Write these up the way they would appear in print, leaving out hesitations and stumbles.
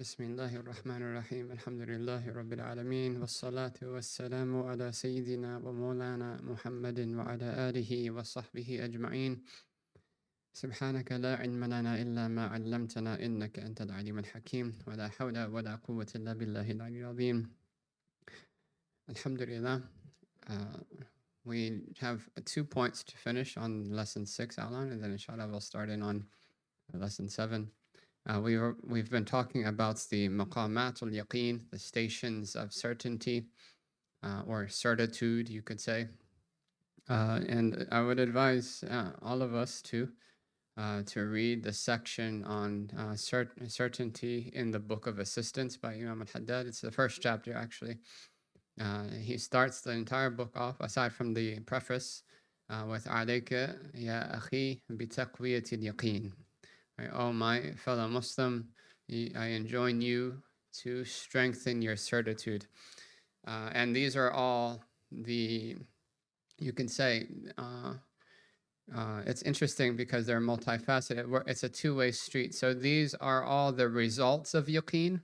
بسم الله الرحمن الرحيم الحمد لله رب العالمين والصلاة والسلام على سيدنا ومولانا محمد وعلى آله وصحبه أجمعين سبحانك لا علم لنا إلا ما علمتنا إنك أنت العليم الحكيم ولا حول ولا قوة إلا بالله العلي العظيم. Alhamdulillah. We have 2 points to finish on lesson 6 outline, and then inshallah we'll start in on lesson 7. We've been talking about the maqamat al-yaqeen, the stations of certainty, or certitude, you could say. And I would advise all of us to read the section on certainty in the Book of Assistance by Imam al-Haddad. It's the first chapter, actually. He starts the entire book off, aside from the preface, with "Alayka ya akhi bi taqwiyati al-yaqeen." Right, oh, my fellow Muslim, I enjoin you to strengthen your certitude. And these are all the, you can say, it's interesting because they're multifaceted. It's a two-way street. So these are all the results of yaqeen,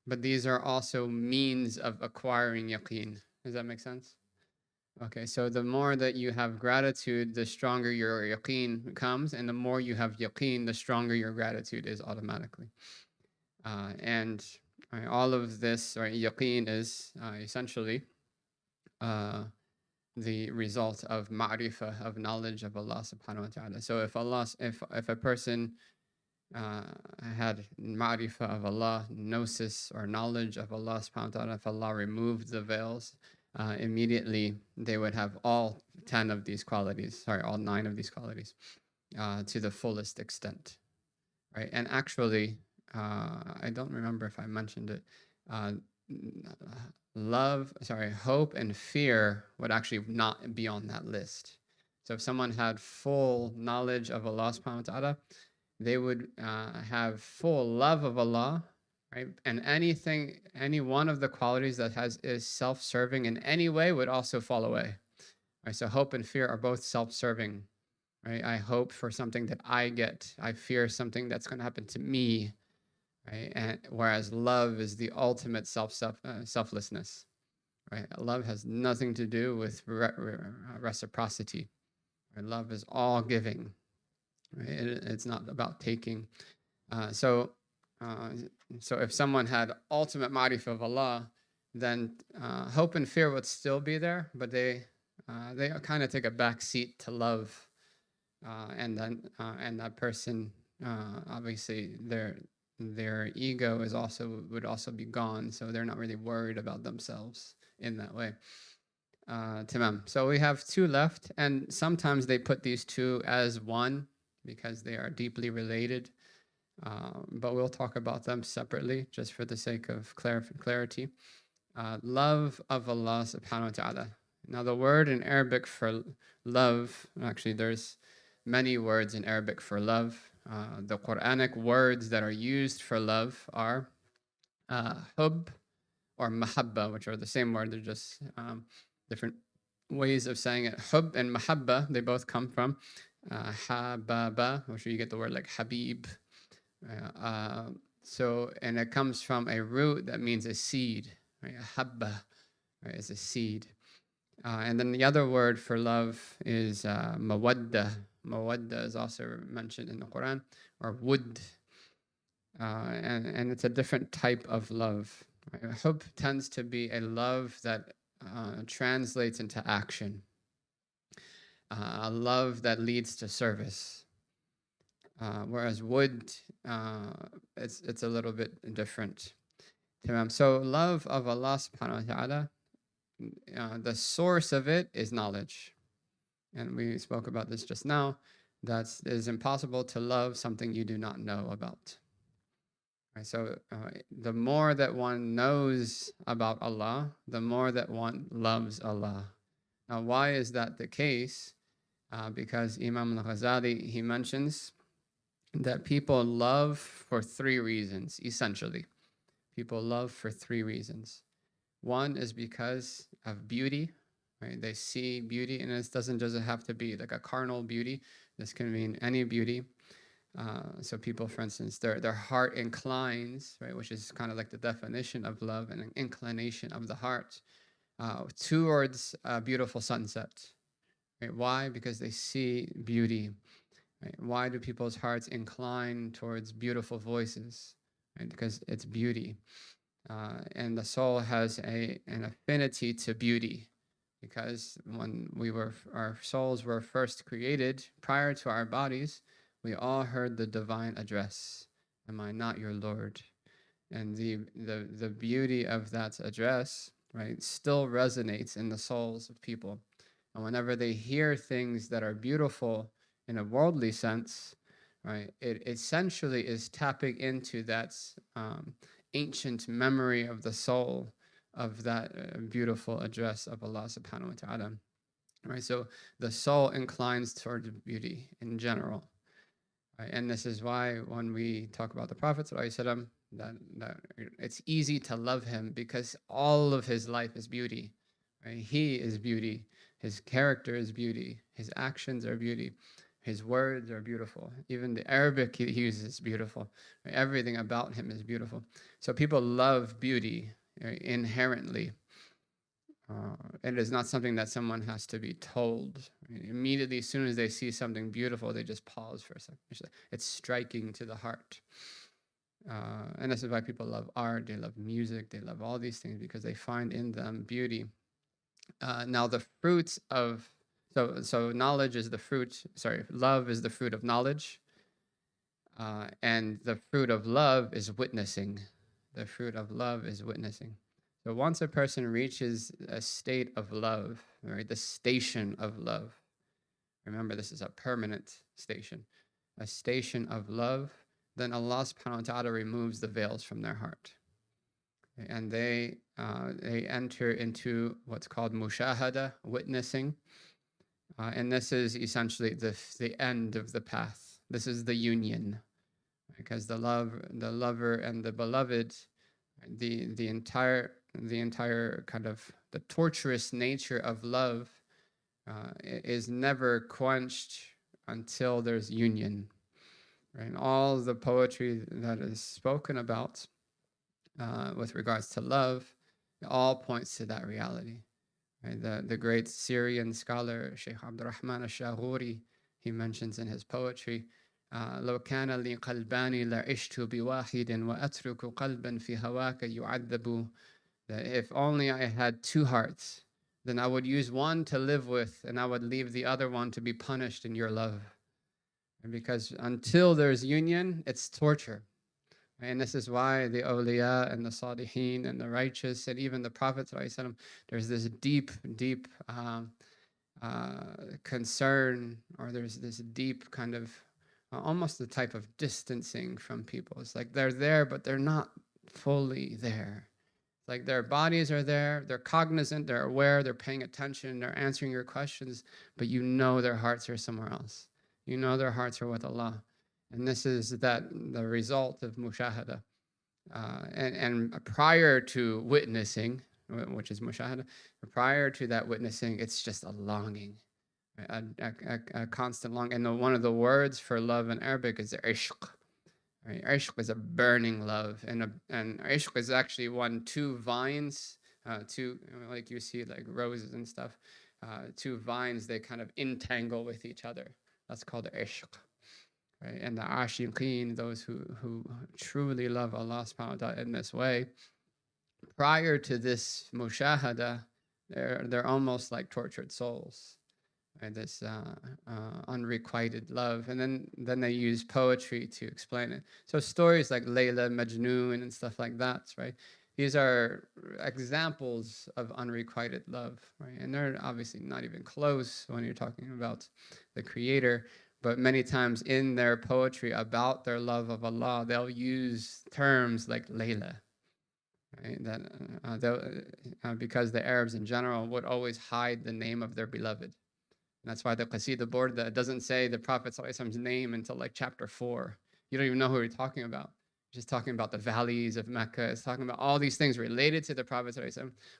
but these are also means of acquiring yaqeen. Does that make sense? Okay, so the more that you have gratitude, the stronger your yaqeen becomes, and the more you have yaqeen, the stronger your gratitude is automatically. And all of this, right, yaqeen is essentially the result of ma'rifah, of knowledge of Allah subhanahu wa ta'ala. So if a person had ma'rifah of Allah, gnosis or knowledge of Allah subhanahu wa ta'ala, if Allah removed the veils, immediately they would have all 10 of these qualities, all 9 of these qualities to the fullest extent, right? And actually, I don't remember if I mentioned it, hope and fear would actually not be on that list. So if someone had full knowledge of Allah subhanahu wa ta'ala, they would have full love of Allah, right? And any one of the qualities that is self-serving in any way would also fall away. Right? So hope and fear are both self-serving. Right? I hope for something that I get. I fear something that's going to happen to me. Right? And whereas love is the ultimate selflessness. Right? Love has nothing to do with reciprocity. Right? Love is all giving. Right? It's not about taking. So if someone had ultimate ma'rifah of Allah, then hope and fear would still be there, but they kind of take a back seat to love, and that person obviously their ego would also be gone, so they're not really worried about themselves in that way. Tamam. So we have 2 left, and sometimes they put these 2 as one because they are deeply related. But we'll talk about them separately just for the sake of clarity. Love of Allah subhanahu wa ta'ala. Now the word in Arabic for love, actually there's many words in Arabic for love. The Quranic words that are used for love are hub or mahabba, which are the same word, they're just different ways of saying it. Hub and mahabba, they both come from hababa, which you get the word like habib. And it comes from a root that means a seed, right? Habba, right, is a seed. And then the other word for love is mawadda. Mawadda is also mentioned in the Quran, or wood. And it's a different type of love. Right? Hub tends to be a love that translates into action, a love that leads to service. Whereas wood, it's a little bit different. So love of Allah subhanahu wa ta'ala, the source of it is knowledge. And we spoke about this just now, that it is impossible to love something you do not know about. Right? So the more that one knows about Allah, the more that one loves Allah. Now, why is that the case? Because Imam al-Ghazali, he mentions that people love for 3 reasons, essentially. People love for 3 reasons. One is because of beauty, right? They see beauty, and it doesn't have to be like a carnal beauty. This can mean any beauty. So people, for instance, their heart inclines, right, which is kind of like the definition of love, and an inclination of the heart towards a beautiful sunset. Right? Why? Because they see beauty. Right? Why do people's hearts incline towards beautiful voices? Right? Because it's beauty. And the soul has an affinity to beauty, because when our souls were first created prior to our bodies, we all heard the divine address, "Am I not your Lord?" And the beauty of that address, right, still resonates in the souls of people. And whenever they hear things that are beautiful in a worldly sense, right, it essentially is tapping into that ancient memory of the soul of that beautiful address of Allah subhanahu wa ta'ala. Right? So the soul inclines towards beauty in general. Right? And this is why when we talk about the Prophet, that it's easy to love him because all of his life is beauty. Right? He is beauty. His character is beauty. His actions are beauty. His words are beautiful. Even the Arabic he uses is beautiful. Right? Everything about him is beautiful. So people love beauty, right, inherently. It is not something that someone has to be told. Right? Immediately, as soon as they see something beautiful, they just pause for a second. It's striking to the heart. And this is why people love art, they love music, they love all these things, because they find in them beauty. Now, the fruits of so knowledge is the fruit. Sorry, love is the fruit of knowledge, and the fruit of love is witnessing. The fruit of love is witnessing. So once a person reaches a state of love, right, the station of love. Remember, this is a permanent station, a station of love. Then Allah subhanahu wa ta'ala removes the veils from their heart. And they enter into what's called mushahada, witnessing. And this is essentially the end of the path. This is the union, because the lover and the beloved, the entire kind of the torturous nature of love is never quenched until there's union. Right? And all the poetry that is spoken about with regards to love, it all points to that reality. Right? The great Syrian scholar Sheikh Abdurrahman al-Shaghuri, he mentions in his poetry, لو كان لي قلبان لعشت بواحد وأترك قلبا في هواك يعذب. That if only I had two hearts, then I would use one to live with, and I would leave the other one to be punished in your love. And because until there's union, it's torture. And this is why the awliya and the salihin and the righteous and even the Prophet, there's this deep, deep concern, or there's this deep kind of almost a type of distancing from people. It's like they're there, but they're not fully there. Like their bodies are there, they're cognizant, they're aware, they're paying attention, they're answering your questions, but you know their hearts are somewhere else. You know their hearts are with Allah. And this is the result of mushahada. And prior to witnessing, which is mushahada, prior to that witnessing, it's just a longing, a constant longing. And one of the words for love in Arabic is ishq. Right? Ishq is a burning love, and ishq is actually two vines, two, like you see like roses and stuff, two vines, they kind of entangle with each other. That's called ishq. Right? And the ashiqeen, those who truly love Allah subhanahu wa ta'ala in this way, prior to this mushahada, they're almost like tortured souls. Right? This unrequited love, and then they use poetry to explain it. So stories like Layla, Majnun, and stuff like that, right? These are examples of unrequited love, right? And they're obviously not even close when you're talking about the Creator. But many times in their poetry about their love of Allah, they'll use terms like Layla, right? That because the Arabs in general would always hide the name of their beloved. And that's why the Qasida board that doesn't say the Prophet's name until like chapter 4. You don't even know who you're talking about. Just talking about the valleys of Mecca. It's talking about all these things related to the Prophet.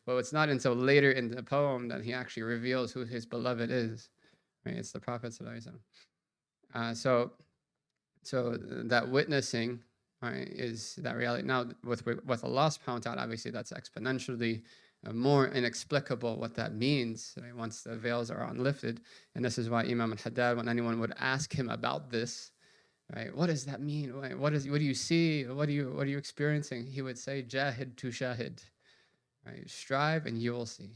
But it's not until later in the poem that he actually reveals who his beloved is. Right? It's the Prophet. So So that witnessing, right, is that reality. Now, with Allah subhanahu wa ta'ala, obviously that's exponentially more inexplicable what that means, right, once the veils are unlifted. And this is why Imam al-Haddad, when anyone would ask him about this, right, what does that mean? What do you see? What are you experiencing? He would say, Jahid to shahid, right? Strive and you will see.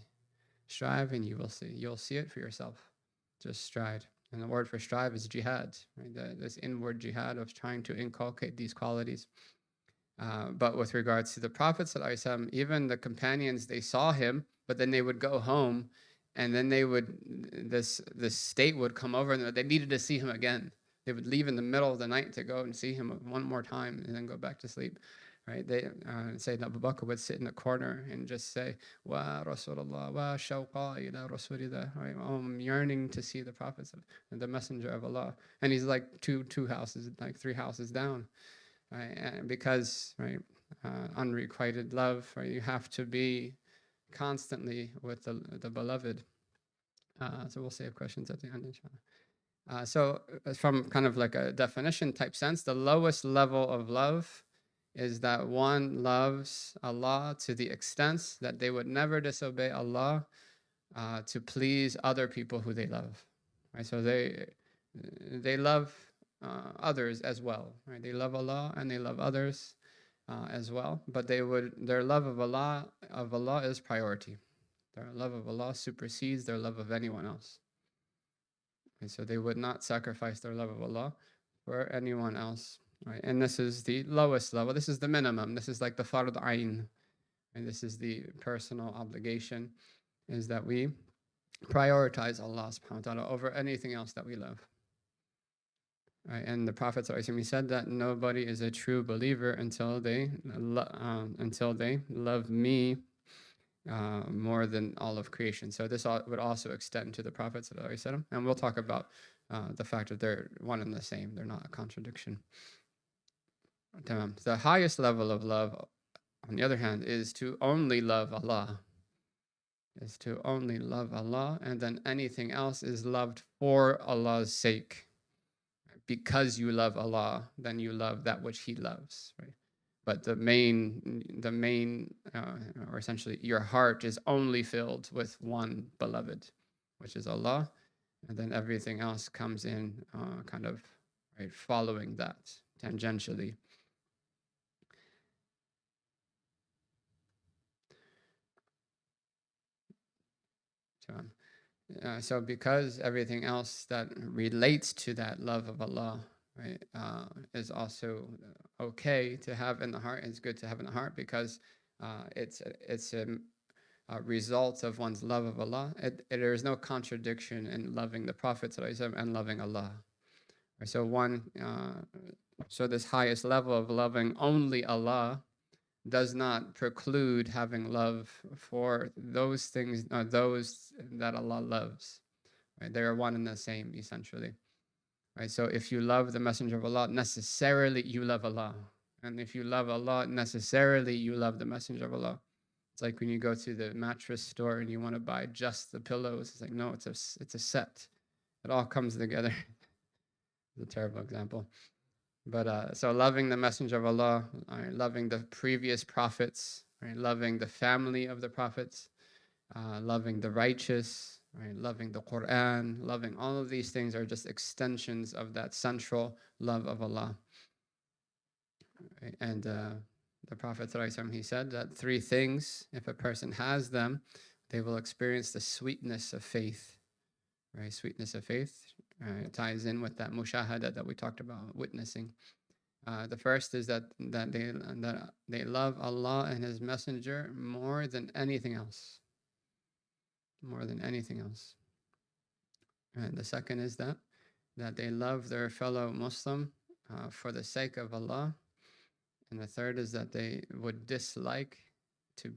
Strive and you will see. You'll see it for yourself. Just strive. And the word for strive is jihad, right? This inward jihad of trying to inculcate these qualities. But with regards to the Prophet, even the companions, they saw him, but then they would go home, and then this state would come over, and they needed to see him again. They would leave in the middle of the night to go and see him one more time, and then go back to sleep. Right? They say Abu Bakr would sit in the corner and just say, "Wa Rasulullah, wa shawqa ila Rasulillah." Right? I'm yearning to see the Prophet, the Messenger of Allah, and he's like two houses, like 3 houses down. Right? And because, right, unrequited love, right, you have to be constantly with the beloved. So we'll save questions at the end, inshallah. So from kind of like a definition type sense, the lowest level of love is that one loves Allah to the extent that they would never disobey Allah to please other people who they love. Right? So they love others as well. Right? They love Allah and they love others as well. But their love of Allah is priority. Their love of Allah supersedes their love of anyone else. And so they would not sacrifice their love of Allah for anyone else. Right? And this is the lowest level. This is the minimum. This is like the fard ayn. And this is the personal obligation, is that we prioritize Allah subhanahu wa ta'ala over anything else that we love. Right? And the Prophet he said that nobody is a true believer until they love me more than all of creation. So this would also extend to the Prophet, and we'll talk about the fact that they're one and the same. They're not a contradiction. The highest level of love, on the other hand, is to only love Allah. Is to only love Allah, and then anything else is loved for Allah's sake. Because you love Allah, then you love that which He loves, right? But the main, or essentially your heart is only filled with one beloved, which is Allah, and then everything else comes in kind of, right, following that tangentially. So because everything else that relates to that love of Allah, right, is also okay to have in the heart, is good to have in the heart, because it's a result of one's love of Allah. There is no contradiction in loving the Prophet and loving Allah. Right? So this highest level of loving only Allah does not preclude having love for those things, those that Allah loves. Right? They are one and the same, essentially. Right? So if you love the Messenger of Allah, necessarily you love Allah. And if you love Allah, necessarily you love the Messenger of Allah. It's like when you go to the mattress store and you want to buy just the pillows. It's like, no, it's a set. It all comes together. It's a terrible example. But so loving the Messenger of Allah, right, loving the previous prophets, right, loving the family of the prophets, loving the righteous, right, loving the Quran, loving all of these things are just extensions of that central love of Allah. Right? And the Prophet he said that 3 things, if a person has them, they will experience the sweetness of faith. Right? Sweetness of faith ties in with that mushahada that we talked about, witnessing. The first is that they love Allah and His Messenger more than anything else. More than anything else. And the second is that they love their fellow Muslim for the sake of Allah. And the third is that they would dislike to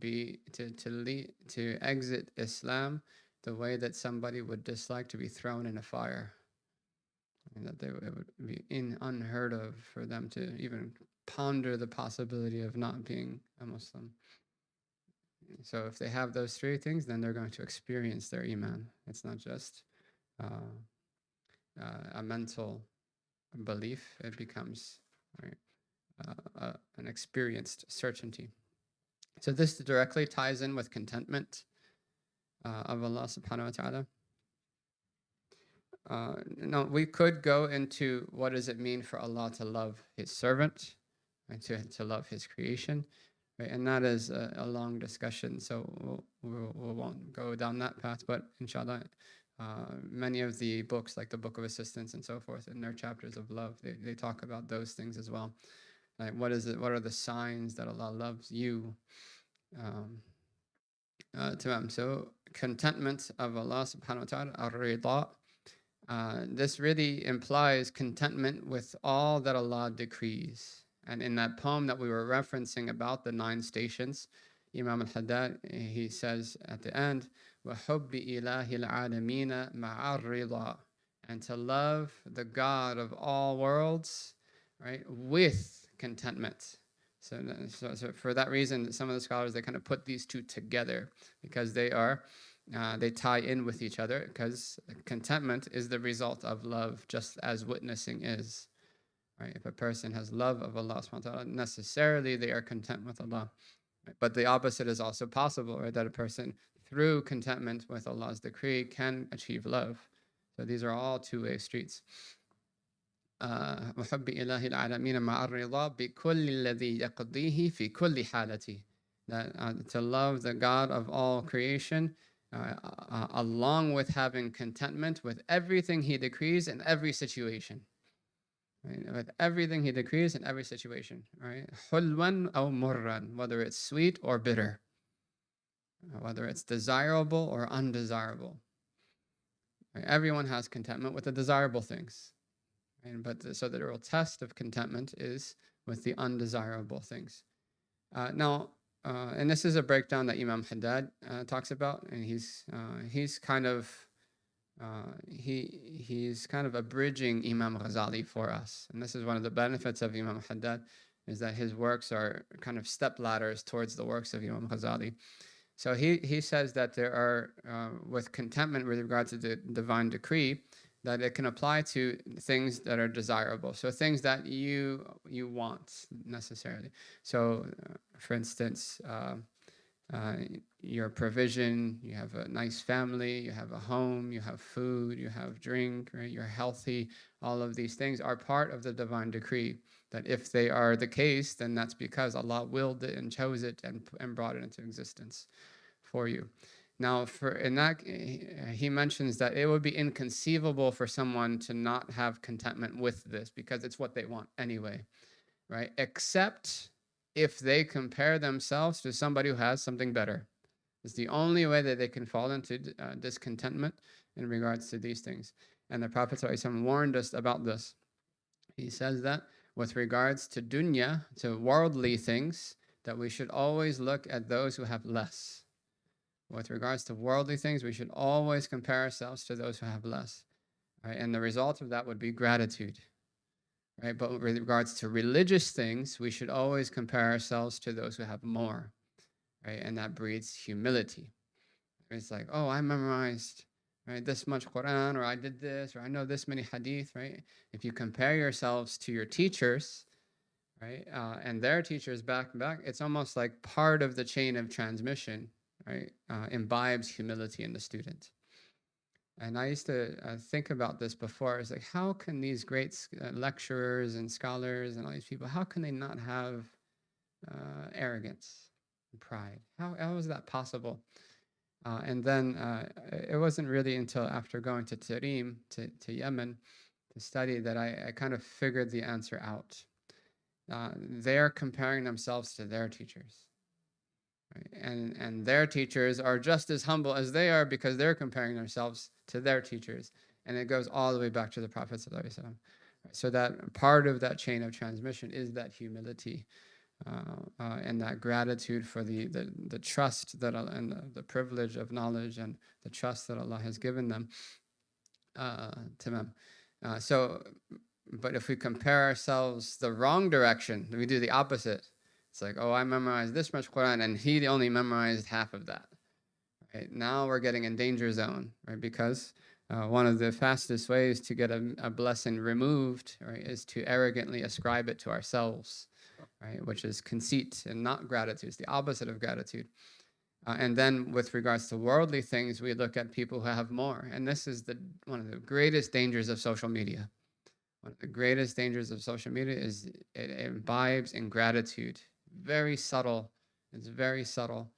exit Islam the way that somebody would dislike to be thrown in a fire. And that it would be unheard of for them to even ponder the possibility of not being a Muslim. So if they have those 3 things, then they're going to experience their iman. It's not just a mental belief, it becomes, right, an experienced certainty. So this directly ties in with contentment of Allah subhanahu wa ta'ala. Now, we could go into what does it mean for Allah to love His servant, right, to love His creation, right? And that is a long discussion, so we won't go down that path. But inshallah, many of the books, like the Book of Assistance and so forth, in their chapters of love, they talk about those things as well. Like, what is it? What are the signs that Allah loves you? So contentment of Allah subhanahu wa ta'ala, ar-rida. This really implies contentment with all that Allah decrees. And in that poem that we were referencing about the 9 stations, Imam al-Haddad, he says at the end, وَحُبِّ إِلَهِ الْعَالَمِينَ مَعَ الرِّضَى, and to love the God of all worlds, right, with contentment. So for that reason, some of the scholars, they kind of put these two together because they tie in with each other, because contentment is the result of love, just as witnessing is. Right? If a person has love of Allah subhanahu wa ta'ala, necessarily they are content with Allah. Right? But the opposite is also possible, right? That a person, through contentment with Allah's decree, can achieve love. So these are all two-way streets. وحب إله العالمين مع الرضا بكل الذي يقضيه في كل حالته. That to love the God of all creation, along with having contentment with everything He decrees in every situation. Right? With everything He decrees in every situation. Right? حلوا أو مرا, whether it's sweet or bitter, whether it's desirable or undesirable. Right? Everyone has contentment with the desirable things. So the real test of contentment is with the undesirable things. And this is a breakdown that Imam Haddad talks about, and he's kind of abridging Imam Ghazali for us. And this is one of the benefits of Imam Haddad, is that his works are kind of step ladders towards the works of Imam Ghazali. So he says that there are, with contentment with regard to the divine decree, that it can apply to things that are desirable. So things that you want necessarily. So for instance, your provision, you have a nice family, you have a home, you have food, you have drink, right? You're healthy. All of these things are part of the divine decree. That if they are the case, then that's because Allah willed it and chose it and brought it into existence for you. Now, he mentions that it would be inconceivable for someone to not have contentment with this, because it's what they want anyway, right? Except if they compare themselves to somebody who has something better. It's the only way that they can fall into discontentment in regards to these things. And the Prophet ﷺ warned us about this. He says that with regards to dunya, to worldly things, that we should always look at those who have less. With regards to worldly things, we should always compare ourselves to those who have less. Right? And the result of that would be gratitude. Right? But with regards to religious things, we should always compare ourselves to those who have more. Right? And that breeds humility. It's like, oh, I memorized, right, this much Quran, or I did this, or I know this many hadith. Right? If you compare yourselves to your teachers, right, and their teachers back, it's almost like part of the chain of transmission. Right, imbibes humility in the student. And I used to think about this before. It's like, how can these great lecturers and scholars and all these people, how can they not have arrogance and pride? How is that possible? And then it wasn't really until after going to Tarim, to Yemen, to study, that I kind of figured the answer out. They're comparing themselves to their teachers. Right? And their teachers are just as humble as they are, because they're comparing themselves to their teachers. And it goes all the way back to the Prophet ﷺ. So that part of that chain of transmission is that humility and that gratitude for the trust that and the privilege of knowledge and the trust that Allah has given them to them. But if we compare ourselves the wrong direction, we do the opposite. It's like, oh, I memorized this much Quran, and he only memorized half of that. Right? Now we're getting in danger zone, right? Because One of the fastest ways to get a blessing removed, right, is to arrogantly ascribe it to ourselves, right, which is conceit and not gratitude. It's the opposite of gratitude. And then with regards to worldly things, we look at people who have more. And this is one of the greatest dangers of social media. One of the greatest dangers of social media is it imbibes in gratitude. Very subtle. It's very subtle.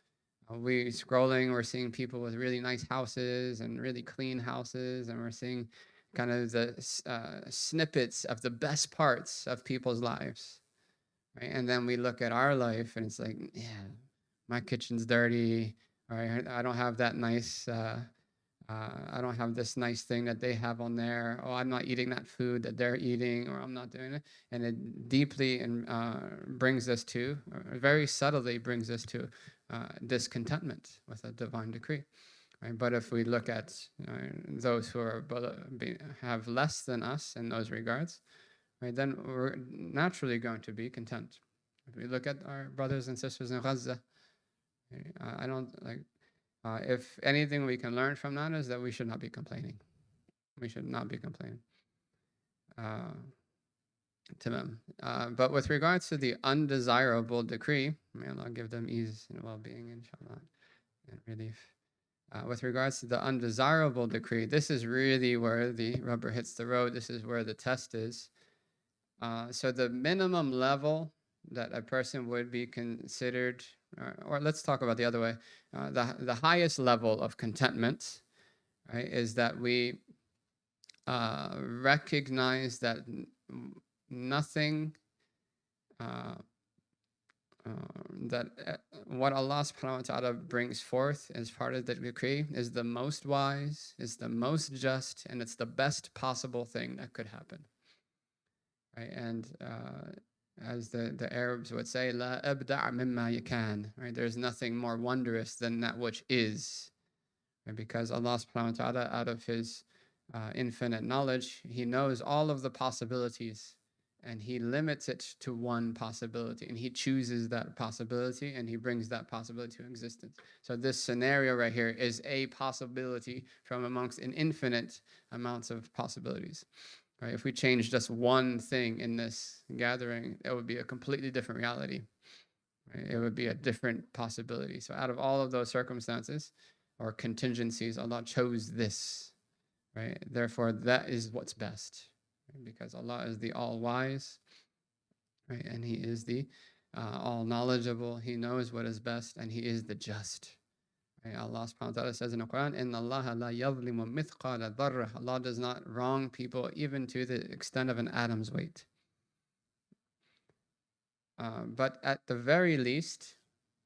We scrolling, we're seeing people with really nice houses and really clean houses, and we're seeing kind of the snippets of the best parts of people's lives, right? And then we look at our life, and it's like, yeah, my kitchen's dirty, or I don't have that nice. I don't have this nice thing that they have on there. Oh, I'm not eating that food that they're eating, or I'm not doing it. And it deeply brings us to, or very subtly brings us to discontentment with a divine decree. Right? But if we look at those who are have less than us in those regards, right, then we're naturally going to be content. If we look at our brothers and sisters in Gaza, I don't like. If anything we can learn from that is that we should not be complaining. We should not be complaining. But with regards to the undesirable decree, may Allah give them ease and well-being, inshallah, and relief. With regards to the undesirable decree, this is really where the rubber hits the road. This is where the test is. So the minimum level that a person would be considered, or let's talk about the other way, the highest level of contentment, right, is that we recognize that nothing, that what Allah subhanahu wa ta'ala brings forth as part of the decree is the most wise, is the most just, and it's the best possible thing that could happen. Right? And as the Arabs would say, La abda' mimma yakan, right? There's nothing more wondrous than that which is. Right? Because Allah subhanahu wa ta'ala, out of His infinite knowledge, He knows all of the possibilities, and He limits it to one possibility, and He chooses that possibility, and He brings that possibility to existence. So this scenario right here is a possibility from amongst an infinite amounts of possibilities. Right? If we change just one thing in this gathering, it would be a completely different reality. Right? It would be a different possibility. So out of all of those circumstances or contingencies, Allah chose this. Right? Therefore, that is what's best. Right? Because Allah is the all-wise, right? And He is the all-knowledgeable. He knows what is best, and He is the just. Right? Allah subhanahu wa ta'ala says in the Quran, "Inna Allah la yadhlimu mithqala dharrah." Allah does not wrong people even to the extent of an atom's weight. But at the very least,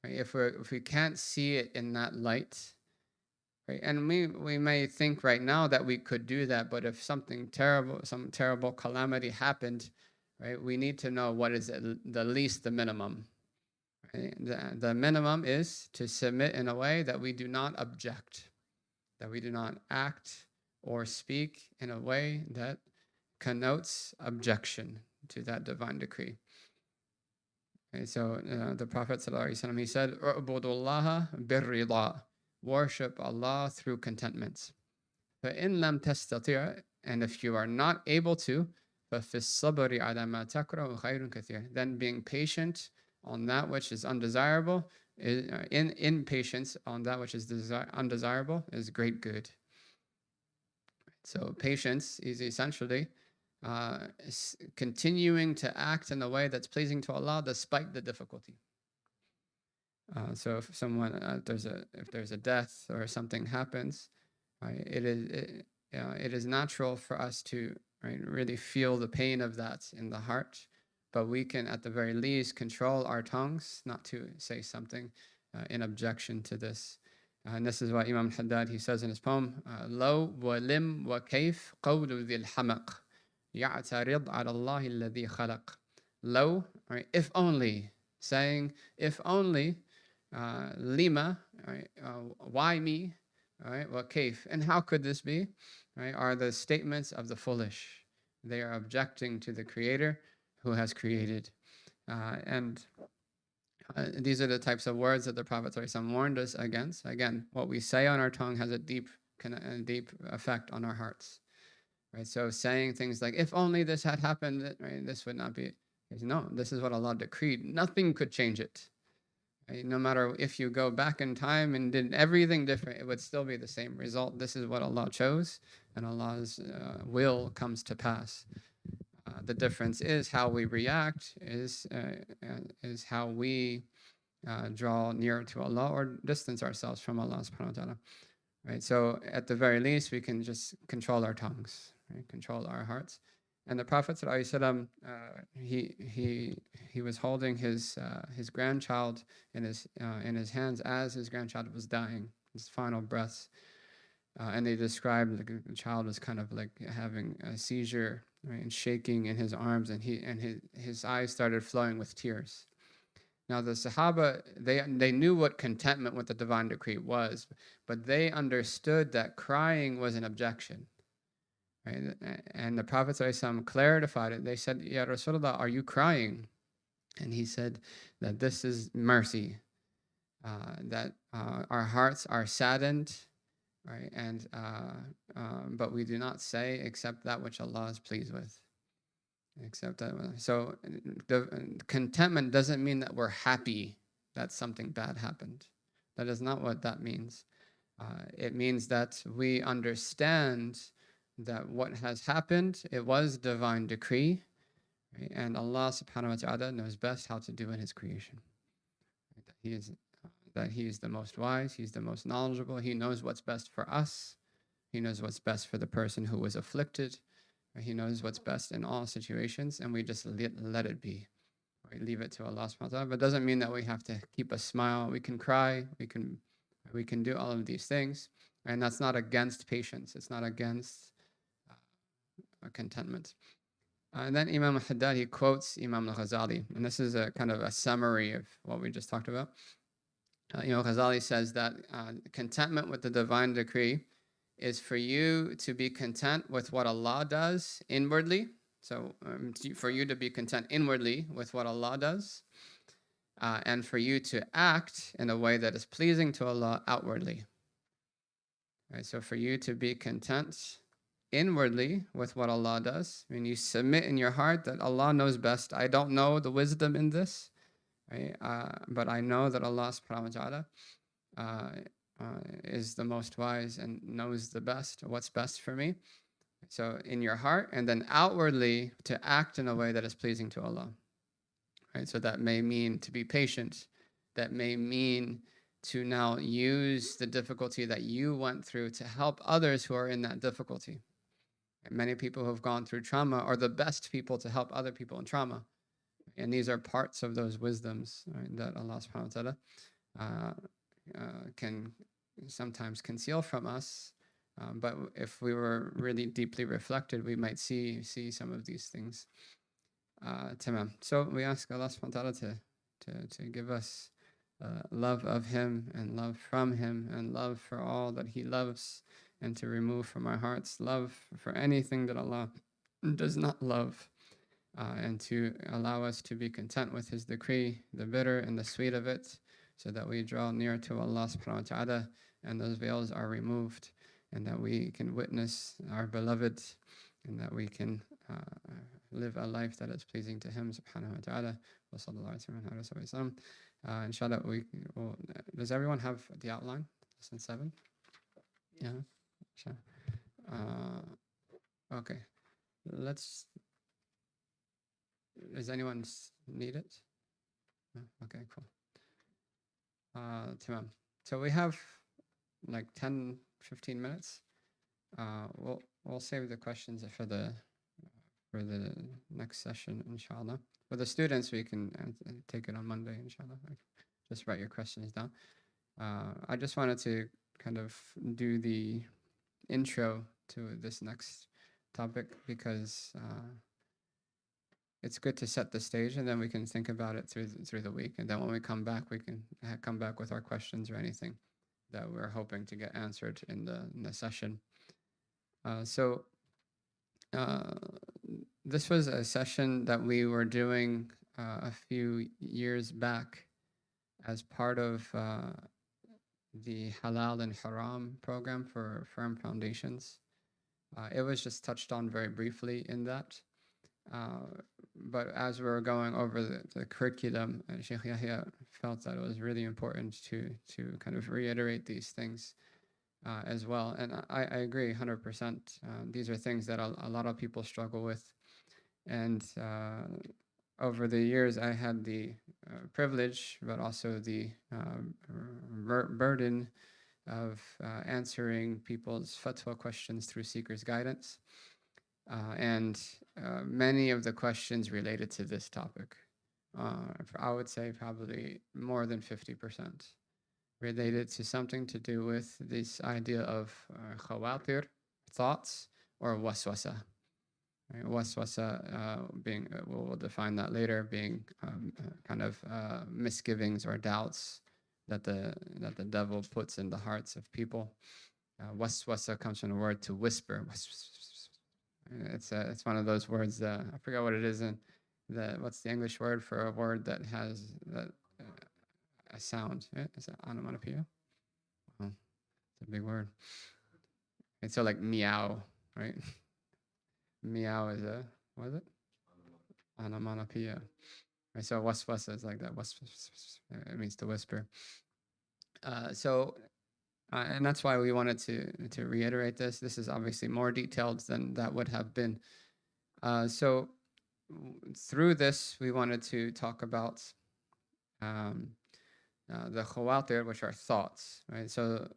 right, if we can't see it in that light, right, and we may think right now that we could do that, but if something terrible, some terrible calamity happened, right, we need to know what is the least, the minimum. The minimum is to submit in a way that we do not object, that we do not act or speak in a way that connotes objection to that divine decree. Okay, so the Prophet ﷺ, he said, "U'budullaha birrida," worship Allah through contentment. فَإِن لَمْ تَسْتَطِعْ, and if you are not able to, فَفِي الصَّبْرِ عَلَى مَا تَكْرَهُ خَيْرٌ كَثِيرٌ, then being patient on that which is undesirable, in patience on that which is undesirable is great good. So patience is essentially continuing to act in a way that's pleasing to Allah despite the difficulty. So if someone, if there's a death or something happens, right, it is natural for us to, right, really feel the pain of that in the heart, but we can at the very least control our tongues not to say something in objection to this. And this is what Imam Haddad, he says in his poem, "Law wa lim wa kayf qawlu dhil hamaq ya'tarid ala Allah alladhi khalaq." Low, right, if only, saying if only, lima, right, why me, right, wa kayf, and how could this be, right, are the statements of the foolish. They are objecting to the Creator who has created. And these are the types of words that the Prophet ﷺ warned us against. Again, what we say on our tongue has a deep a deep effect on our hearts, right? So saying things like, if only this had happened, right, this would not be. No, this is what Allah decreed. Nothing could change it. Right? No matter if you go back in time and did everything different, it would still be the same result. This is what Allah chose, and Allah's will comes to pass. The difference is how we react, is how we draw near to Allah or distance ourselves from Allah subhanahu wa ta'ala. Right? So at the very least, we can just control our tongues, right? Control our hearts. And the Prophet ﷺ, he was holding his grandchild in his hands as his grandchild was dying, his final breaths. And they described the child was kind of like having a seizure, right, and shaking in his arms, and his eyes started flowing with tears. Now the Sahaba, they knew what contentment with the divine decree was, but they understood that crying was an objection. Right? And the Prophet ﷺ clarified it. They said, Ya Rasulullah, are you crying? And he said that this is mercy, that our hearts are saddened, right? And but we do not say except that which Allah is pleased with. Except that. So the contentment doesn't mean that we're happy that something bad happened. That is not what that means. It means that we understand that what has happened, it was divine decree, right? And Allah subhanahu wa ta'ala knows best how to do in his creation. Right? That he is the most wise, he's the most knowledgeable, he knows what's best for us, he knows what's best for the person who was afflicted, right? He knows what's best in all situations, and we just let it be. Right? Leave it to Allah subhanahu wa ta'ala. But it doesn't mean that we have to keep a smile. We can cry, we can do all of these things. And that's not against patience. It's not against contentment. And then Imam al-Haddad, he quotes Imam al-Ghazali, and this is a kind of a summary of what we just talked about. Ghazali says that contentment with the divine decree is for you to be content with what Allah does inwardly. So for you to be content inwardly with what Allah does, and for you to act in a way that is pleasing to Allah outwardly. Right? So for you to be content inwardly with what Allah does, when you submit in your heart that Allah knows best. I don't know the wisdom in this, right? But I know that Allah subhanahu wa ta'ala is the most wise and knows the best, what's best for me. So in your heart, and then outwardly to act in a way that is pleasing to Allah. Right? So that may mean to be patient. That may mean to now use the difficulty that you went through to help others who are in that difficulty. Many people who have gone through trauma are the best people to help other people in trauma. And these are parts of those wisdoms, right, that Allah subhanahu wa ta'ala can sometimes conceal from us. But if we were really deeply reflected, we might see some of these things. Tamam. So we ask Allah subhanahu wa ta'ala to give us love of Him and love from Him and love for all that He loves, and to remove from our hearts love for anything that Allah does not love, and to allow us to be content with His decree, the bitter and the sweet of it, so that we draw near to Allah subhanahu wa ta'ala and those veils are removed, and that we can witness our beloved, and that we can live a life that is pleasing to Him subhanahu wa ta'ala. Wa sallallahu alayhi wa sallam. Inshallah, does everyone have the outline? Lesson 7? Yeah. Sure. Okay. Does anyone need it? No? Okay, cool. Tamam. So we have like 10, 15 minutes. We'll save the questions for the next session, inshallah. For the students, we can take it on Monday, inshallah. Just write your questions down. I just wanted to kind of do the intro to this next topic because it's good to set the stage, and then we can think about it through the week. And then when we come back, we can come back with our questions or anything that we're hoping to get answered in the session. This was a session that we were doing a few years back as part of the Halal and Haram program for firm foundations. It was just touched on very briefly in that. Uh, but as we were going over the curriculum, Sheikh Yahya felt that it was really important to kind of reiterate these things as well. And I agree 100%. These are things that a lot of people struggle with. And over the years, I had the privilege, but also the burden of answering people's fatwa questions through Seeker's Guidance. And many of the questions related to this topic. I would say probably more than 50% related to something to do with this idea of khawatir, thoughts, or waswasa. Right? Waswasa being, we'll define that later, being kind of misgivings or doubts that the devil puts in the hearts of people. Waswasa comes from the word to whisper. It's one of those words. I forget what it is in what's the English word for a word that has a sound? Is it onomatopoeia? Oh, it's a big word. It's so like meow, right? Meow is what is it? Onomatopoeia. Right, so waswasa is like that. It means to whisper. And that's why we wanted to reiterate this. This is obviously more detailed than that would have been. So through this, we wanted to talk about the khawatir, which are thoughts, right? So,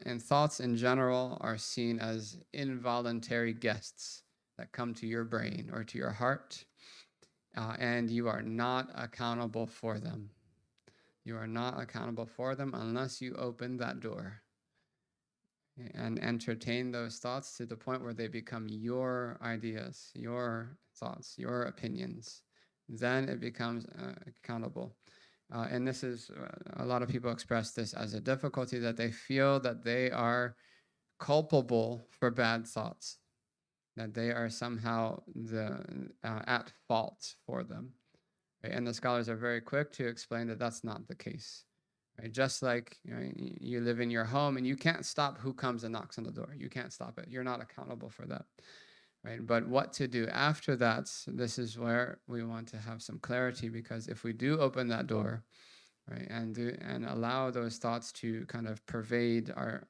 and thoughts in general are seen as involuntary guests that come to your brain or to your heart, and you are not accountable for them. You are not accountable for them unless you open that door and entertain those thoughts to the point where they become your ideas, your thoughts, your opinions. Then it becomes accountable. And this is, a lot of people express this as a difficulty, that they feel that they are culpable for bad thoughts, that they are somehow at fault for them. Right? And the scholars are very quick to explain that that's not the case. Right? Just like you live in your home and you can't stop who comes and knocks on the door. You can't stop it. You're not accountable for that. Right? But what to do after that, this is where we want to have some clarity, because if we do open that door, right, and allow those thoughts to kind of pervade our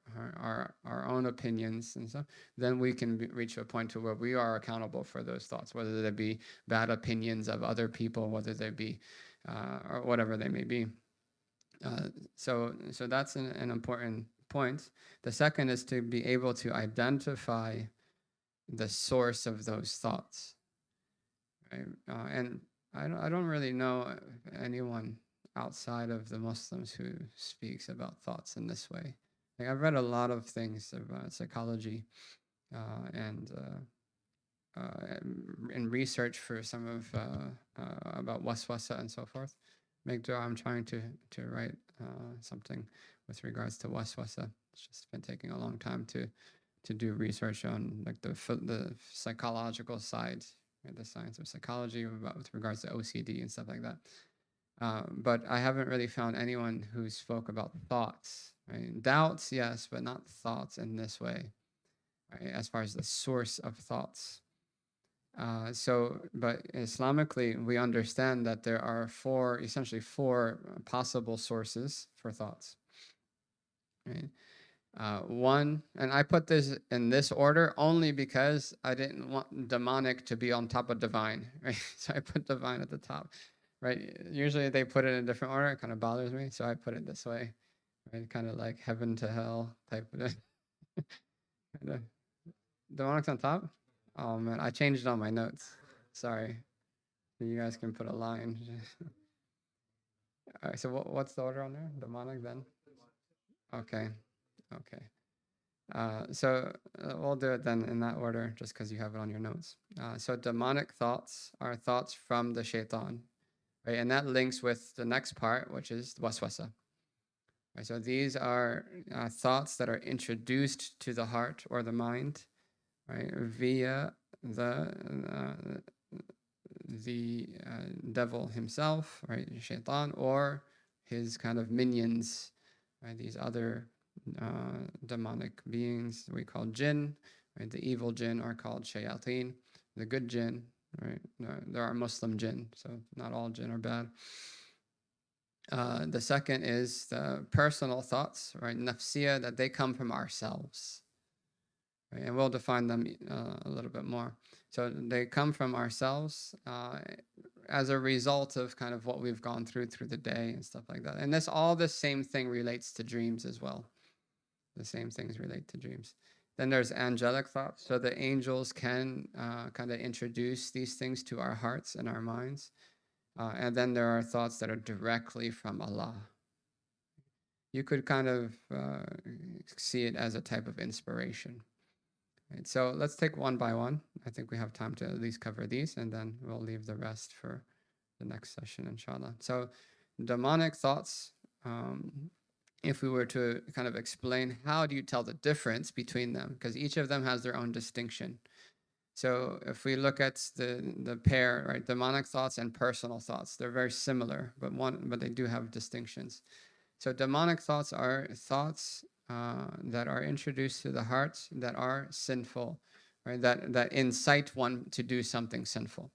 own opinions and stuff, then we can reach a point to where we are accountable for those thoughts, whether they be bad opinions of other people, whether they be or whatever they may be. So that's an important point. The second is to be able to identify the source of those thoughts. Right? And I don't really know anyone outside of the Muslims who speaks about thoughts in this way. Like, I've read a lot of things about psychology and in research for some of about waswasa and so forth. Make dua, I'm trying to write something with regards to waswasa. It's just been taking a long time to do research on like the psychological side, right? The science of psychology with regards to OCD and stuff like that. But I haven't really found anyone who spoke about thoughts, right? Doubts, yes, but not thoughts in this way, right? As far as the source of thoughts. But Islamically, we understand that there are essentially four possible sources for thoughts. Right? One, and I put this in this order only because I didn't want demonic to be on top of divine, right? So I put divine at the top, right? Usually they put it in a different order. It kind of bothers me, so I put it this way, right? Kind of like heaven to hell type of it. Kind of demonic's on top. Oh man, I changed all my notes. Sorry. You guys can put a line. All right, so what's the order on there? Demonic then? Okay. Okay. So we'll do it then in that order, just because you have it on your notes. So demonic thoughts are thoughts from the shaitan, right? And that links with the next part, which is waswasa. Right? So these are thoughts that are introduced to the heart or the mind, right, via the devil himself, right, shaitan, or his kind of minions, right? These other demonic beings we call jinn, right? The evil jinn are called shayateen. The good jinn, right? There are Muslim jinn, so not all jinn are bad. The second is the personal thoughts, right? Nafsiyah, that they come from ourselves. Right? And we'll define them a little bit more. So they come from ourselves as a result of kind of what we've gone through the day and stuff like that. And all the same thing relates to dreams as well. The same things relate to dreams. Then there's angelic thoughts. So the angels can kind of introduce these things to our hearts and our minds. And then there are thoughts that are directly from Allah. You could kind of see it as a type of inspiration. Right, so let's take one by one. I think we have time to at least cover these, and then we'll leave the rest for the next session, inshallah. So demonic thoughts, if we were to kind of explain, how do you tell the difference between them? Because each of them has their own distinction. So if we look at the pair, right, demonic thoughts and personal thoughts, they're very similar, but they do have distinctions. So demonic thoughts are thoughts that are introduced to the heart that are sinful, right? That incite one to do something sinful.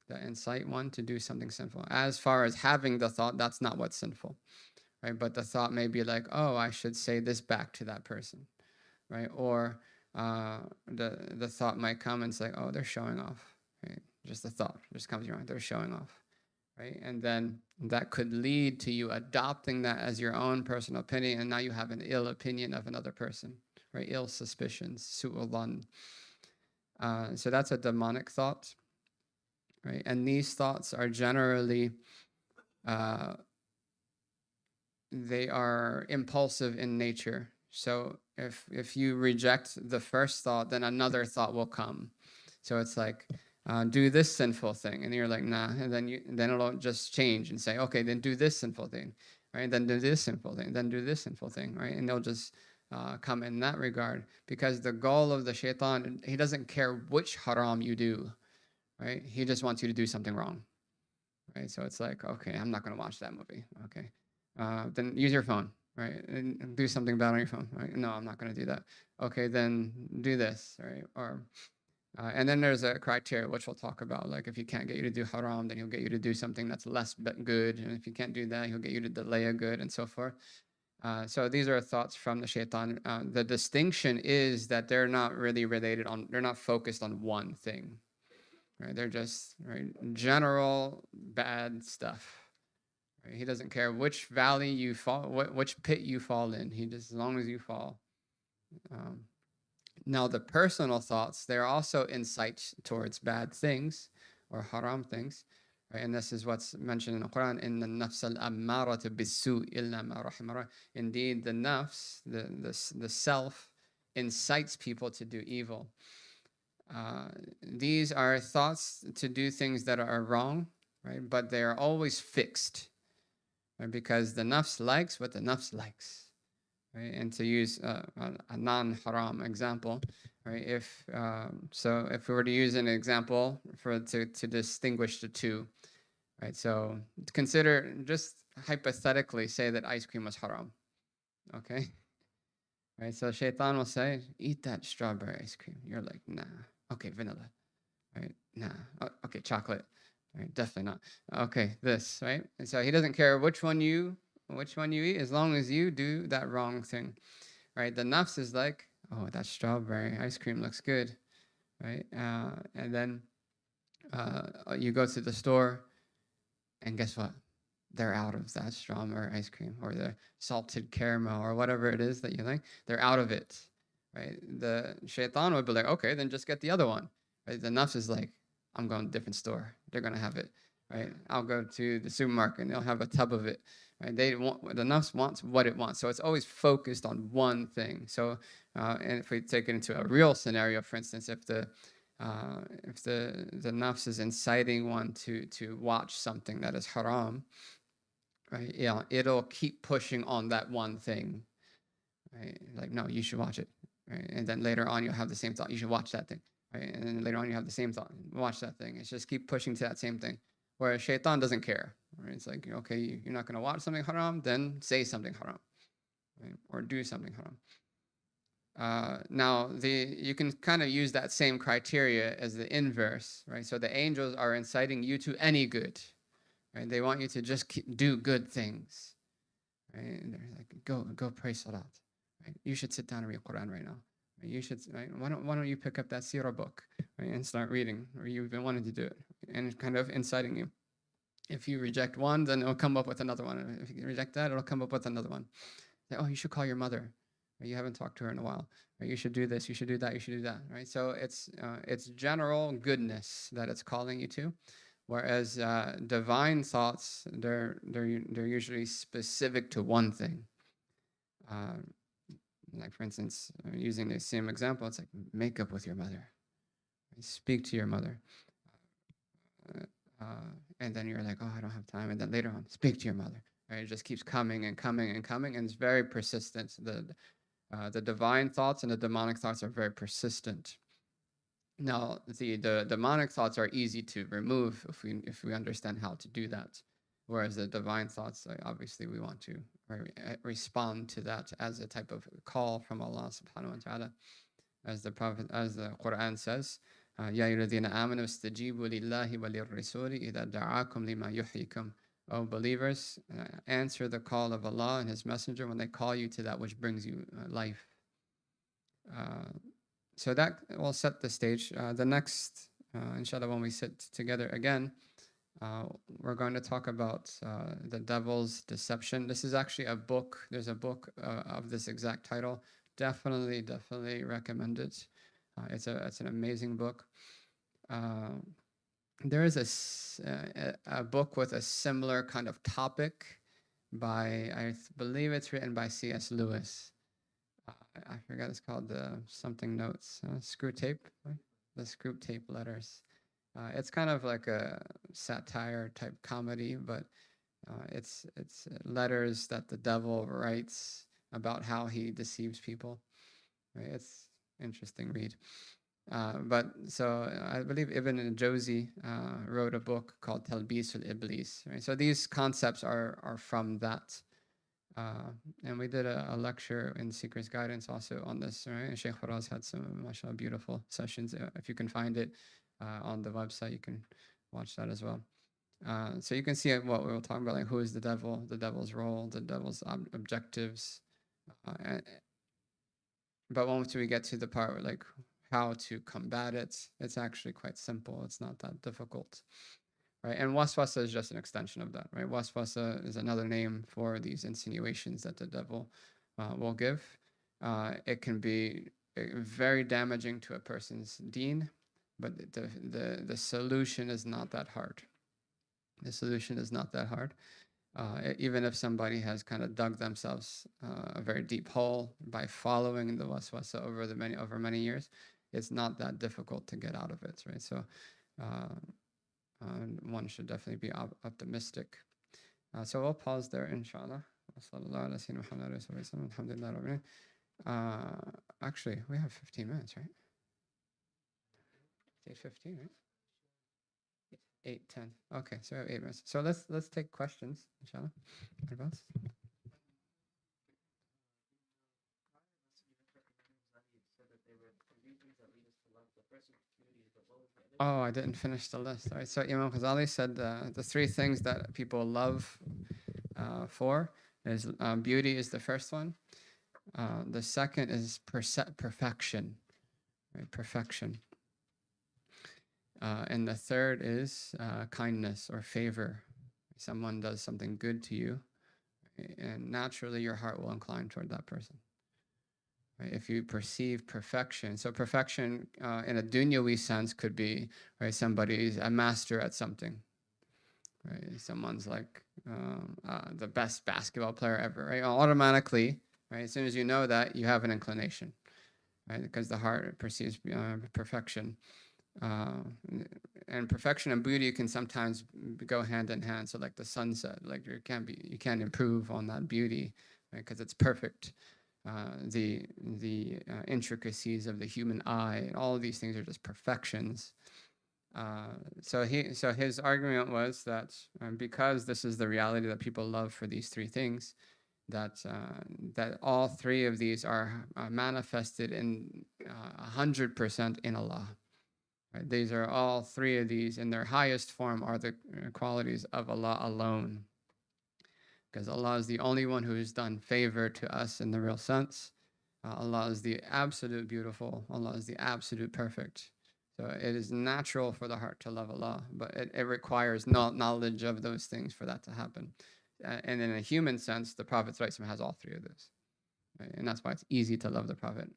That incite one to do something sinful. As far as having the thought, that's not what's sinful, right? But the thought may be like, oh, I should say this back to that person, right? Or the thought might come and say, oh, they're showing off, right? Just the thought just comes to your mind, they're showing off, right? And then that could lead to you adopting that as your own personal opinion, and now you have an ill opinion of another person, right? Ill suspicions, su'ul dhann. So that's a demonic thought, right? And these thoughts are generally, they are impulsive in nature. So if you reject the first thought, then another thought will come. So it's like, do this sinful thing, and you're like, nah, and then it'll just change and say, okay, then do this sinful thing, right? Then do this sinful thing, then do this sinful thing, right? And they'll just come in that regard, because the goal of the shaitan, he doesn't care which haram you do, right? He just wants you to do something wrong, right? So it's like, okay, I'm not going to watch that movie, okay? Then use your phone, right? And do something bad on your phone, right? No, I'm not going to do that. Okay, then do this, right? Or and then there's a criteria which we'll talk about. Like if he can't get you to do haram, then he'll get you to do something that's less good. And if you can't do that, he'll get you to delay a good, and so forth. So these are thoughts from the shaitan. The distinction is that they're not really they're not focused on one thing, right? They're just, right, general bad stuff. Right? He doesn't care which valley you fall, which pit you fall in. He just, as long as you fall. Now, the personal thoughts, they're also insights towards bad things or haram things. Right? And this is what's mentioned in the Quran, in the nafs al-ammarata bis-su' illa ma rahima. Indeed, the nafs, the self, incites people to do evil. These are thoughts to do things that are wrong, right? But they are always fixed, right? Because the nafs likes what the nafs likes. Right? And to use a non-haram example, right? If we were to use an example to distinguish the two, right? So consider, just hypothetically, say that ice cream was haram, okay? Right? So shaitan will say, eat that strawberry ice cream. You're like, nah. Okay, vanilla. Right? Nah. Okay, chocolate. Right? Definitely not. Okay, this, right? And so he doesn't care which one you eat, as long as you do that wrong thing, right? The nafs is like, oh, that strawberry ice cream looks good, right? And then you go to the store, and guess what? They're out of that strawberry ice cream, or the salted caramel, or whatever it is that you like. They're out of it, right? The shaitan would be like, okay, then just get the other one, right? The nafs is like, I'm going to a different store. They're going to have it, right? I'll go to the supermarket, and they'll have a tub of it. Right? The nafs wants what it wants, so it's always focused on one thing. So, and if we take it into a real scenario, for instance, if the nafs is inciting one to watch something that is haram, right? Yeah, it'll keep pushing on that one thing, right? Like, no, you should watch it, right? And then later on, you'll have the same thought, you should watch that thing, right? And then later on, you have the same thought, watch that thing. It's just keep pushing to that same thing. Whereas shaitan doesn't care. Right? It's like, okay, you're not going to watch something haram, then say something haram. right? Or do something haram. Now, you can kind of use that same criteria as the inverse, right? So the angels are inciting you to any good, right? They want you to just do good things, right? And they're like, go pray salat, right? You should sit down and read Quran right now. Right? You should, right? Why don't you pick up that seerah book, right, and start reading, or you've been wanting to do it, and kind of inciting you. If you reject one, then it'll come up with another one. If you reject that, it'll come up with another one. Say, oh, you should call your mother. Right? You haven't talked to her in a while. Right? You should do this. You should do that. You should do that. Right. So it's general goodness that it's calling you to, whereas divine thoughts they're usually specific to one thing. Like for instance, using the same example, it's like make up with your mother, right? Speak to your mother. And then you're like, oh, I don't have time. And then later on, speak to your mother. Right? It just keeps coming and coming and coming, and it's very persistent. The divine thoughts and the demonic thoughts are very persistent. Now, the demonic thoughts are easy to remove if we understand how to do that, whereas the divine thoughts, obviously, we want to respond to that as a type of call from Allah Subhanahu wa Taala, as the Quran says. يا أيها الذين آمنوا استجيبوا لله وللرسول إذا دعاكم لما يحييكم. O believers, answer the call of Allah and His Messenger when they call you to that which brings you life. So that will set the stage. The next, inshallah, when we sit together again, we're going to talk about the devil's deception. This is actually a book. There's a book of this exact title. Definitely recommend it. It's an amazing book. There is a book with a similar kind of topic by, I believe it's written by C.S. Lewis. I forgot, it's called something notes, Screw Tape, right? The Screw Tape Letters. It's kind of like a satire type comedy, but it's letters that the devil writes about how he deceives people. Right? It's interesting read. But so I believe Ibn al-Jawzi wrote a book called Talbis al-Iblis. Right? So these concepts are from that. And we did a lecture in Seeker's Guidance also on this. Right? And Sheikh Faraz had some, mashallah, beautiful sessions. If you can find it on the website, you can watch that as well. So you can see what we were talking about, like who is the devil, the devil's role, the devil's objectives. But once we get to the part where, like, how to combat it, it's actually quite simple. It's not that difficult, right? And waswasa is just an extension of that, right? Waswasa is another name for these insinuations that the devil will give. It can be very damaging to a person's deen, but the solution is not that hard. The solution is not that hard. Even if somebody has kind of dug themselves a very deep hole by following the waswasa over many years, it's not that difficult to get out of it, right? So one should definitely be optimistic. So we'll pause there, inshallah. Actually, we have 15 minutes, right? 8:15, right? 8:10. Okay, so we have 8 minutes. So let's take questions, inshallah. Advance. Oh, I didn't finish the list. All right. So Imam Ghazali said the three things that people love for is beauty is the first one. The second is perfection, right? Perfection. And the third is kindness or favor. Someone does something good to you, and naturally your heart will incline toward that person. Right? If you perceive perfection, so perfection in a dunyawi sense could be, right, somebody's a master at something. Right? Someone's like the best basketball player ever. Right? Automatically, right, as soon as you know that, you have an inclination, right? Because the heart perceives perfection. And perfection and beauty can sometimes go hand in hand. So like the sunset, like you can't improve on that beauty, right? Because it's perfect. The intricacies of the human eye and all of these things are just perfections. So his argument was that because this is the reality that people love for these three things, that all three of these are manifested in 100% in Allah. Right? These are all three of these in their highest form are the qualities of Allah alone. Because Allah is the only one who has done favor to us in the real sense. Allah is the absolute beautiful. Allah is the absolute perfect. So it is natural for the heart to love Allah, but it requires knowledge of those things for that to happen. And in a human sense, the Prophet has all three of those. Right? And that's why it's easy to love the Prophet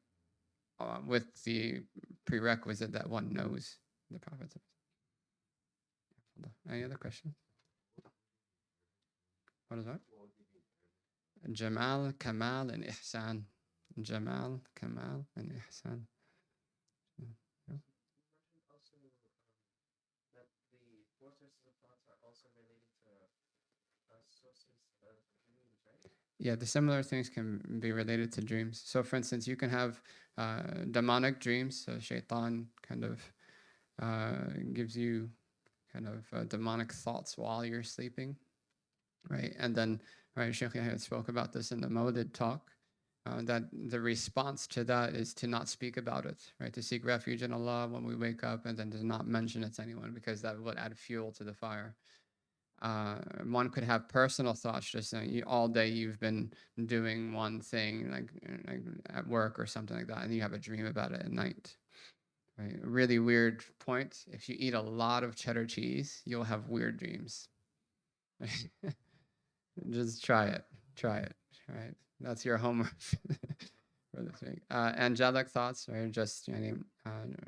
with the prerequisite that one knows the Prophet. Any other questions? What is that? Jamal, Kamal, and Ihsan. Jamal, Kamal, and Ihsan. Yeah. Yeah, the similar things can be related to dreams. So, for instance, you can have demonic dreams. So, shaitan kind of gives you kind of demonic thoughts while you're sleeping, right? And then, right, Sheikh Yahya spoke about this in the Mawlid talk. That the response to that is to not speak about it, right? To seek refuge in Allah when we wake up, and then to not mention it to anyone, because that would add fuel to the fire. One could have personal thoughts, just saying all day you've been doing one thing, like at work or something like that, and you have a dream about it at night. Right? A really weird point. If you eat a lot of cheddar cheese, you'll have weird dreams. Just try it. Try it. Right? That's your homework for this week. Angelic thoughts, right? Just in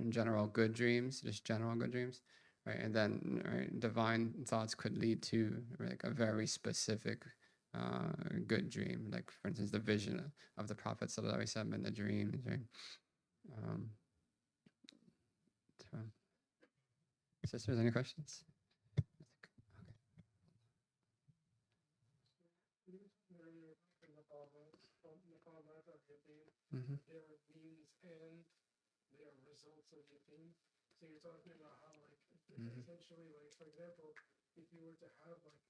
general good dreams, just general good dreams, right? And then right, divine thoughts could lead to like a very specific good dream, like for instance, the vision of the Prophet sallallahu alaihi wasallam in the dreams, right? So, sisters, any questions? Mm-hmm. There are means and there are results of the thing. So you're talking about how like essentially like for example, if you were to have like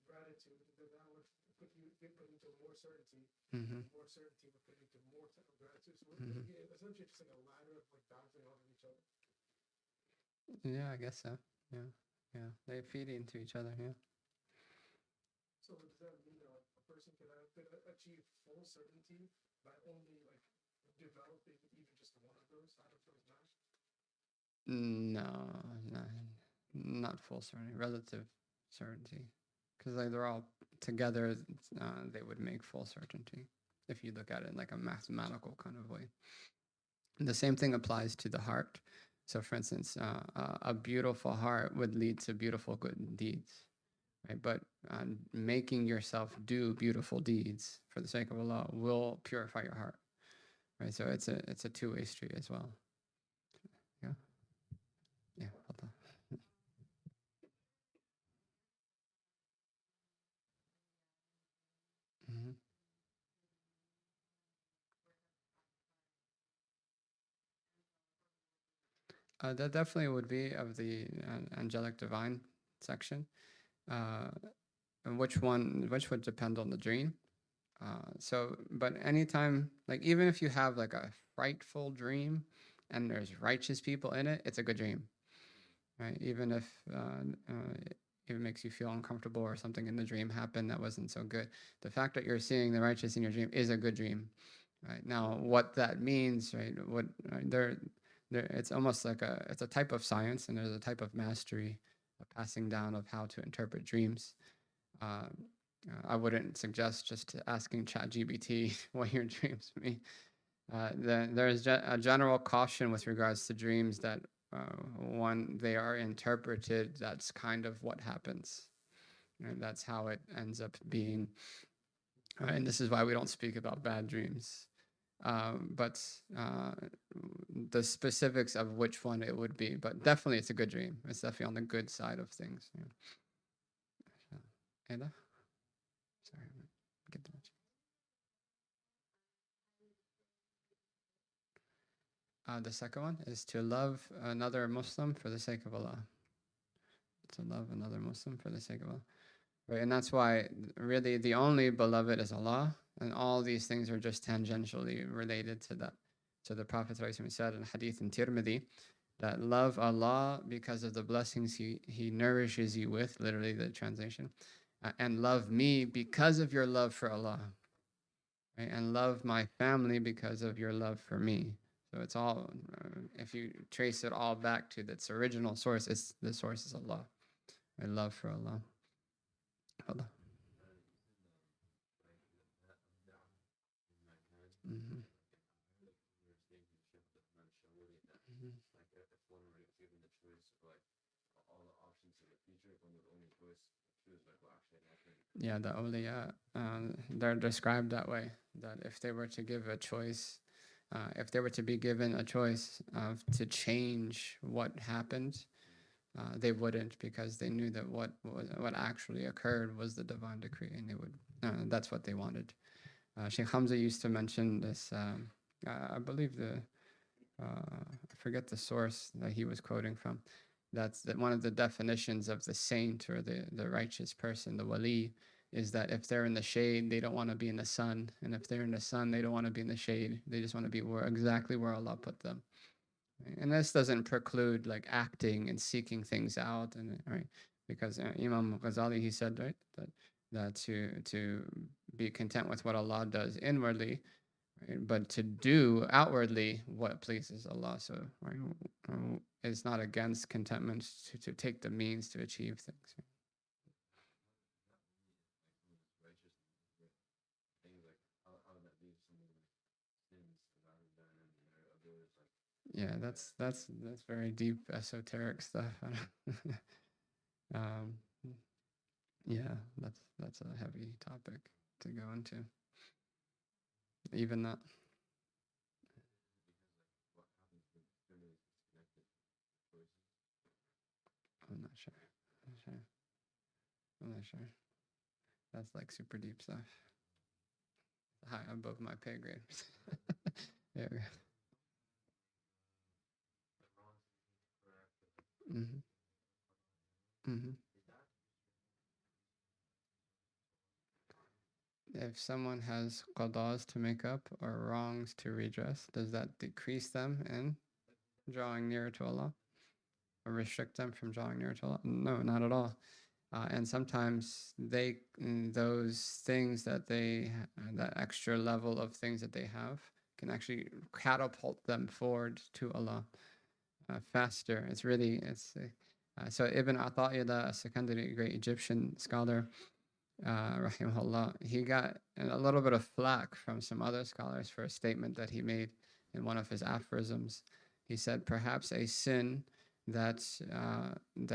gratitude, then that would put into more certainty. More certainty would put you into more type of gratitude. So essentially it's like a ladder of like bouncing off of each other. Yeah, I guess so. Yeah. Yeah. They feed into each other, yeah. So does that mean that like, a person could achieve full certainty by only like developing even just one of those out of those nine? No, not full certainty, relative certainty, because like they're all together. They would make full certainty if you look at it in like a mathematical kind of way. And the same thing applies to the heart. So, for instance, a beautiful heart would lead to beautiful good deeds, right? But making yourself do beautiful deeds for the sake of Allah will purify your heart, right? So it's a two-way street as well. Yeah. Yeah. Mm-hmm. That definitely would be of the angelic divine section. And which would depend on the dream. But anytime, like even if you have like a frightful dream and there's righteous people in it, it's a good dream, right? Even if it makes you feel uncomfortable or something in the dream happened that wasn't so good, the fact that you're seeing the righteous in your dream is a good dream, right? Now, what that means, right? It's almost like it's a type of science, and there's a type of mastery, a passing down of how to interpret dreams. I wouldn't suggest just asking ChatGPT what your dreams mean. There's a general caution with regards to dreams that when they are interpreted, that's kind of what happens. And that's how it ends up being. And this is why we don't speak about bad dreams. But the specifics of which one it would be, but definitely it's a good dream. It's definitely on the good side of things. Yeah. Ada? Sorry, get the The second one is to love another Muslim for the sake of Allah. To love another Muslim for the sake of Allah. right? And that's why really the only beloved is Allah, and all these things are just tangentially related to that. So the Prophet said in Hadith in Tirmidhi that love Allah because of the blessings he nourishes you with, literally the translation, and love me because of your love for Allah, right? And love my family because of your love for me. So it's all, if you trace it all back to its original source, the source is Allah, my love for Allah. Allah. Mm-hmm. Mm-hmm. Yeah, the awliya, they're described that way. That if they were to give a choice, if they were to be given a choice to change what happened, they wouldn't, because they knew that what actually occurred was the divine decree, and they would. That's what they wanted. Sheikh Hamza used to mention this. I believe I forget the source that he was quoting from. That's that one of the definitions of the saint or the righteous person, the wali, is that if they're in the shade, they don't want to be in the sun, and if they're in the sun, they don't want to be in the shade. They just want to be exactly where Allah put them. And this doesn't preclude like acting and seeking things out, and right, because Imam Ghazali, he said, right, that to be content with what Allah does inwardly, right, but to do outwardly what pleases Allah. So right, it's not against contentment to take the means to achieve things. Yeah, that's very deep esoteric stuff. um, yeah, that's a heavy topic to go into. Even that, I'm not sure. I'm not sure. I'm not sure. That's like super deep stuff. High above my pay grade. There we go. Mm-hmm. Mm-hmm. If someone has qadas to make up or wrongs to redress, does that decrease them in drawing nearer to Allah or restrict them from drawing nearer to Allah? No, not at all. And sometimes those things that that extra level of things that they have can actually catapult them forward to Allah faster. So Ibn Ata'illah, a secondary great Egyptian scholar, rahimahullah, he got a little bit of flack from some other scholars for a statement that he made in one of his aphorisms. He said, perhaps a sin that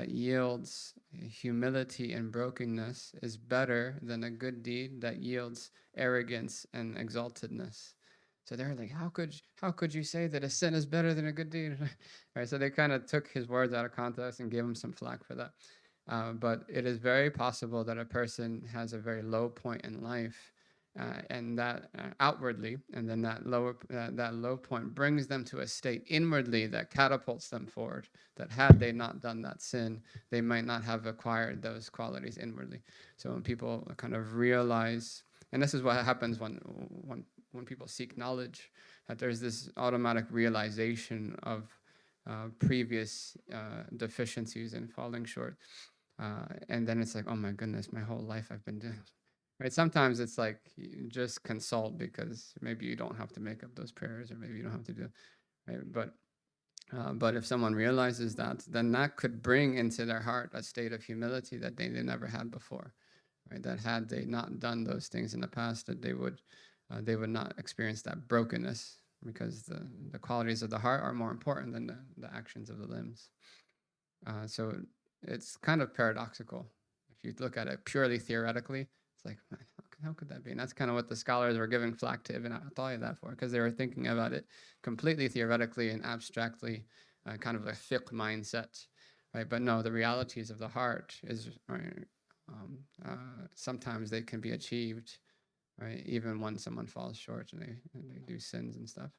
yields humility and brokenness is better than a good deed that yields arrogance and exaltedness. So they're like, how could you say that a sin is better than a good deed? Right. So they kind of took his words out of context and gave him some flack for that. But it is very possible that a person has a very low point in life, and that outwardly, and then that low point brings them to a state inwardly that catapults them forward. That had they not done that sin, they might not have acquired those qualities inwardly. So when people kind of realize, and this is what happens when people seek knowledge, that there's this automatic realization of previous deficiencies and falling short. And then it's like, oh my goodness, my whole life I've been doing. Right. Sometimes it's like you just consult because maybe you don't have to make up those prayers, or maybe you don't have to do. Right. But if someone realizes that, then that could bring into their heart a state of humility that they never had before. Right. That had they not done those things in the past, that they would not experience that brokenness, because the qualities of the heart are more important than the actions of the limbs. So it's kind of paradoxical. If you look at it purely theoretically, it's like, man, how could that be? And that's kind of what the scholars were giving flack to Ibn Ata'illah that for, because they were thinking about it completely theoretically and abstractly, kind of a fiqh mindset, right? But no, the realities of the heart is, sometimes they can be achieved, right? Even when someone falls short and they do sins and stuff.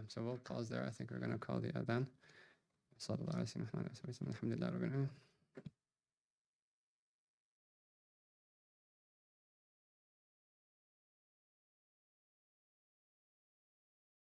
So we'll pause there. I think we're going to call the adhan. صلى الله عليه وسلم الحمد لله رب العالمين